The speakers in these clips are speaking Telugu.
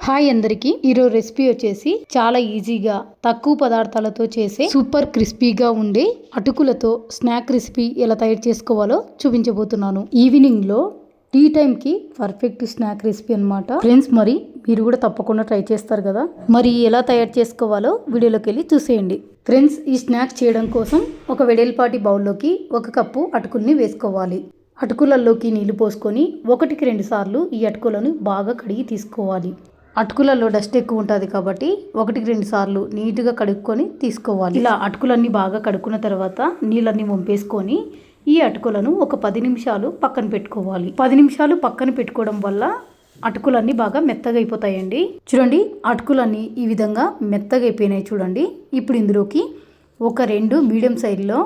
హాయ్ అందరికీ ఈరోజు రెసిపీ వచ్చేసి చాలా ఈజీగా తక్కువ పదార్థాలతో చేసే సూపర్ క్రిస్పీగా ఉండే అటుకులతో స్నాక్ రెసిపీ ఎలా తయారు చేసుకోవాలో చూపించబోతున్నాను. ఈవినింగ్ లో టీ టైం కి పర్ఫెక్ట్ స్నాక్ రెసిపీ అన్నమాట ఫ్రెండ్స్. మరి మీరు కూడా తప్పకుండా ట్రై చేస్తారు కదా. మరి ఎలా తయారు చేసుకోవాలో వీడియోలోకి వెళ్ళి చూసేయండి ఫ్రెండ్స్. ఈ స్నాక్స్ చేయడం కోసం ఒక వెడల్పాటి బౌల్లోకి 1 కప్పు అటుకుల్ని వేసుకోవాలి. అటుకులలోకి నీళ్లు పోసుకొని 1-2 సార్లు ఈ అటుకులను బాగా కడిగి తీసుకోవాలి. అటుకులలో డస్ట్ ఎక్కువ ఉంటుంది కాబట్టి 1-2 సార్లు నీట్గా కడుక్కొని తీసుకోవాలి. ఇలా అటుకులన్నీ బాగా కడుక్కున్న తర్వాత నీళ్ళన్నీ వంపేసుకొని ఈ అటుకులను ఒక 10 నిమిషాలు పక్కన పెట్టుకోవాలి. 10 నిమిషాలు పక్కన పెట్టుకోవడం వల్ల అటుకులన్నీ బాగా మెత్తగా అయిపోతాయండి. చూడండి, అటుకులన్నీ ఈ విధంగా మెత్తగా అయిపోయినాయి చూడండి. ఇప్పుడు ఇందులోకి ఒక 2 మీడియం సైజులో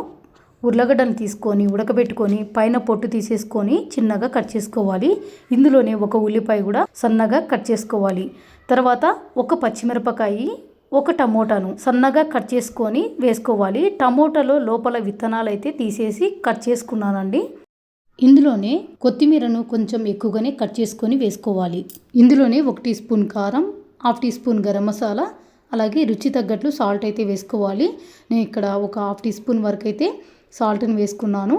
ఉర్లగడ్డలు తీసుకొని ఉడకబెట్టుకొని పైన పొట్టు తీసేసుకొని చిన్నగా కట్ చేసుకోవాలి. ఇందులోనే ఒక ఉల్లిపాయ కూడా సన్నగా కట్ చేసుకోవాలి. తర్వాత ఒక పచ్చిమిరపకాయ, ఒక టమోటాను సన్నగా కట్ చేసుకొని వేసుకోవాలి. టమోటాలో లోపల విత్తనాలు అయితే తీసేసి కట్ చేసుకున్నానండి. ఇందులోనే కొత్తిమీరను కొంచెం ఎక్కువగానే కట్ చేసుకొని వేసుకోవాలి. ఇందులోనే 1 టీ స్పూన్ కారం, 1/2 టీ స్పూన్ గరం మసాలా, అలాగే రుచి తగ్గట్లు సాల్ట్ అయితే వేసుకోవాలి. నేను ఇక్కడ ఒక 1/2 టీ స్పూన్ వరకు అయితే సాల్ట్ని వేసుకున్నాను.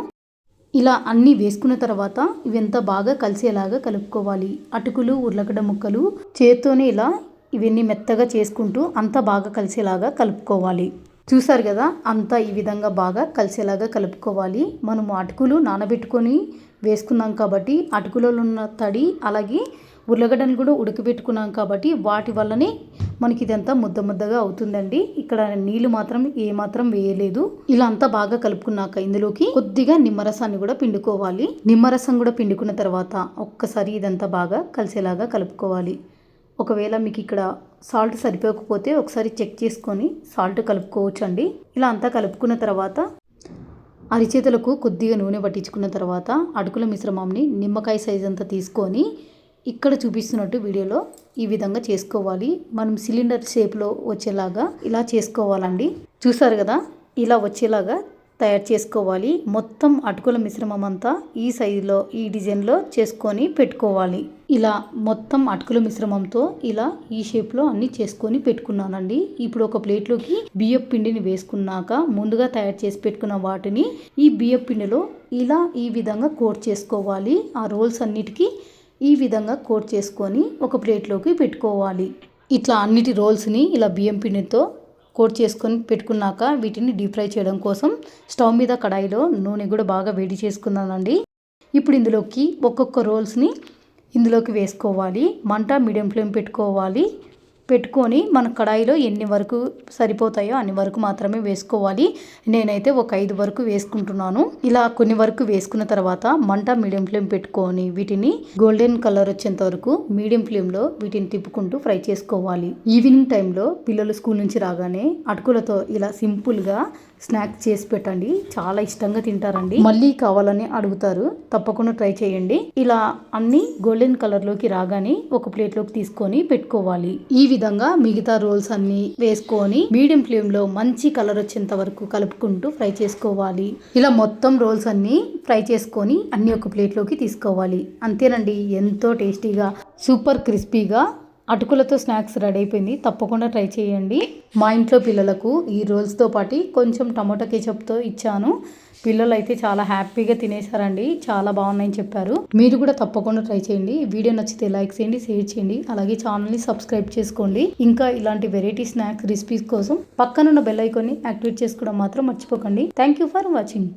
ఇలా అన్నీ వేసుకున్న తర్వాత ఇవంతా బాగా కలిసేలాగా కలుపుకోవాలి. అటుకులు, ఉర్లగడ్డ ముక్కలు చేత్తోనే ఇలా ఇవన్నీ మెత్తగా చేసుకుంటూ అంతా బాగా కలిసేలాగా కలుపుకోవాలి. చూసారు కదా, అంతా ఈ విధంగా బాగా కలిసేలాగా కలుపుకోవాలి. మనము అటుకులు నానబెట్టుకొని వేసుకున్నాం కాబట్టి అటుకులలో ఉన్న తడి అలాగే ఉర్లగడ్డను కూడా ఉడకబెట్టుకున్నాం కాబట్టి వాటి వల్లనే మనకి ఇదంతా ముద్ద ముద్దగా అవుతుందండి. ఇక్కడ నీళ్లు మాత్రం ఏమాత్రం వేయలేదు. ఇలా అంతా బాగా కలుపుకున్నాక ఇందులోకి కొద్దిగా నిమ్మరసాన్ని కూడా పిండుకోవాలి. నిమ్మరసం కూడా పిండుకున్న తర్వాత ఒక్కసారి ఇదంతా బాగా కలిసేలాగా కలుపుకోవాలి. ఒకవేళ మీకు ఇక్కడ సాల్ట్ సరిపోకపోతే ఒకసారి చెక్ చేసుకొని సాల్ట్ కలుపుకోవచ్చండి. ఇలా అంతా కలుపుకున్న తర్వాత అరిచేతులకు కొద్దిగా నూనె పట్టించుకున్న తర్వాత అటుకుల మిశ్రమంని నిమ్మకాయ సైజ్ అంతా తీసుకొని ఇక్కడ చూపిస్తున్నట్టు వీడియోలో ఈ విధంగా చేసుకోవాలి. మనం సిలిండర్ షేప్లో వచ్చేలాగా ఇలా చేసుకోవాలండి. చూసారు కదా, ఇలా వచ్చేలాగా తయారు చేసుకోవాలి. మొత్తం అటుకుల మిశ్రమం అంతా ఈ సైజులో ఈ డిజైన్లో చేసుకొని పెట్టుకోవాలి. ఇలా మొత్తం అటుకుల మిశ్రమంతో ఇలా ఈ షేప్లో అన్నీ చేసుకొని పెట్టుకున్నానండి. ఇప్పుడు ఒక ప్లేట్లోకి బియ్యం పిండిని వేసుకున్నాక ముందుగా తయారు చేసి పెట్టుకున్న వాటిని ఈ బియ్యం పిండిలో ఇలా ఈ విధంగా కోట్ చేసుకోవాలి. ఆ రోల్స్ అన్నిటికీ ఈ విధంగా కోట్ చేసుకొని ఒక ప్లేట్లోకి పెట్టుకోవాలి. ఇట్లా అన్నిటి రోల్స్ని ఇలా బియ్యం పిండితో కోట్ చేసుకొని పెట్టుకున్నాక వీటిని డీప్ ఫ్రై చేయడం కోసం స్టవ్ మీద కడాయిలో నూనె కూడా బాగా వేడి చేసుకున్నానండి. ఇప్పుడు ఇందులోకి ఒక్కొక్క రోల్స్ని ఇందులోకి వేసుకోవాలి. మంట మీడియం ఫ్లేమ్ పెట్టుకొని మన కడాయిలో ఎన్ని వరకు సరిపోతాయో అన్ని వరకు మాత్రమే వేసుకోవాలి. నేనైతే ఒక 5 వరకు వేసుకుంటున్నాను. ఇలా కొన్ని వరకు వేసుకున్న తర్వాత మంట మీడియం ఫ్లేమ్ పెట్టుకొని వీటిని గోల్డెన్ కలర్ వచ్చేంత వరకు మీడియం ఫ్లేమ్లో వీటిని తిప్పుకుంటూ ఫ్రై చేసుకోవాలి. ఈవినింగ్ టైంలో పిల్లలు స్కూల్ నుంచి రాగానే అటుకులతో ఇలా సింపుల్గా స్నాక్స్ చేసి పెట్టండి. చాలా ఇష్టంగా తింటారండి. మళ్ళీ కావాలని అడుగుతారు. తప్పకుండా ట్రై చేయండి. ఇలా అన్ని గోల్డెన్ కలర్లోకి రాగానే ఒక ప్లేట్లోకి తీసుకొని పెట్టుకోవాలి. ఈ విధంగా మిగతా రోల్స్ అన్ని వేసుకొని మీడియం ఫ్లేమ్లో మంచి కలర్ వచ్చేంత వరకు కలుపుకుంటూ ఫ్రై చేసుకోవాలి. ఇలా మొత్తం రోల్స్ అన్ని ఫ్రై చేసుకొని అన్ని ఒక ప్లేట్లోకి తీసుకోవాలి. అంతేనండి, ఎంతో టేస్టీగా సూపర్ క్రిస్పీగా అటుకులతో స్నాక్స్ రెడీ అయిపోయింది. తప్పకుండా ట్రై చేయండి. మా ఇంట్లో పిల్లలకు ఈ రోల్స్తో పాటు కొంచెం టమాటో కేచప్తో ఇచ్చాను. పిల్లలు అయితే చాలా హ్యాపీగా తినేశారండి. చాలా బాగున్నాయని చెప్పారు. మీరు కూడా తప్పకుండా ట్రై చేయండి. వీడియో నచ్చితే లైక్ చేయండి, షేర్ చేయండి, అలాగే ఛానల్ని సబ్స్క్రైబ్ చేసుకోండి. ఇంకా ఇలాంటి వెరైటీ స్నాక్స్ రెసిపీస్ కోసం పక్కనున్న బెల్ ఐకాన్ని యాక్టివేట్ చేసుకోవడం మాత్రం మర్చిపోకండి. Thank you for watching.